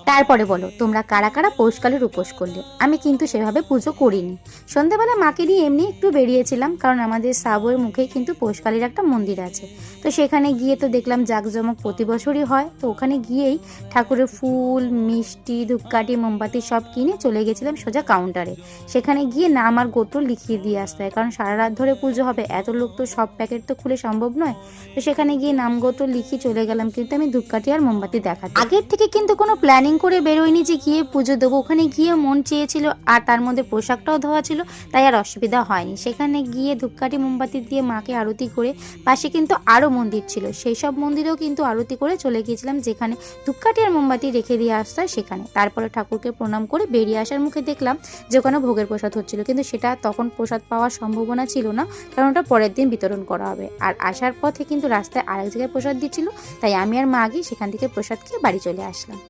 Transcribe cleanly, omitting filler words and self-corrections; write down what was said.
তারপরে বলো তোমরা কারা কারা পৌষকালের উপোস করলে। আমি কিন্তু সেভাবে পুজো করিনি। সন্ধ্যাবেলা মাকে নিয়ে এমনি একটু বেরিয়েছিলাম, কারণ আমাদের সাবয়ের মুখেই কিন্তু পৌষকালীর একটা মন্দির আছে। তো সেখানে গিয়ে তো দেখলাম জাঁকজমক প্রতি বছরই হয়। তো ওখানে গিয়েই ঠাকুরের ফুল, মিষ্টি, ধূপকাঠি, মোমবাতি সব কিনে চলে গেছিলাম সোজা কাউন্টারে। সেখানে গিয়ে নাম আর গোত্র লিখিয়ে দিয়ে আসতে হয়, কারণ সারা রাত ধরে পুজো হবে, এত লোক তো সব প্যাকেট তো খুলে সম্ভব নয়। তো সেখানে গিয়ে নাম গোত্র লিখিয়ে চলে গেলাম, কিন্তু আমি ধূপকাঠি আর মোমবাতি দেখাতে। আগের থেকে কিন্তু কোনো প্ল্যানিং করে বেরোয়নি যে গিয়ে পুজো দেবো। ওখানে গিয়ে মন চেয়েছিল, আর তার মধ্যে পোশাকটাও ধোয়া ছিল, তাই আর অসুবিধা হয়নি। সেখানে গিয়ে ধূপকাঠি মোমবাতি দিয়ে মাকে আরতি করে, পাশে কিন্তু আরও মন্দির ছিল, সেই সব মন্দিরেও কিন্তু আরতি করে চলে গিয়েছিলাম, যেখানে ধূপকাঠি আর মোমবাতি রেখে দিয়ে আসতে হয় সেখানে। তারপরে ঠাকুরকে প্রণাম করে বেরিয়ে আসার মুখে দেখলাম যে ওখানে ভোগের প্রসাদ হচ্ছিল, কিন্তু সেটা তখন প্রসাদ পাওয়ার সম্ভাবনা ছিল না, কারণ ওটা পরের দিন বিতরণ করা হবে। আর আসার পথে কিন্তু রাস্তায় আরেক জায়গায় প্রসাদ দিচ্ছিল, তাই আমি আর মা গিয়ে সেখান থেকে প্রসাদ খেয়ে বাড়ি চলে আসলাম।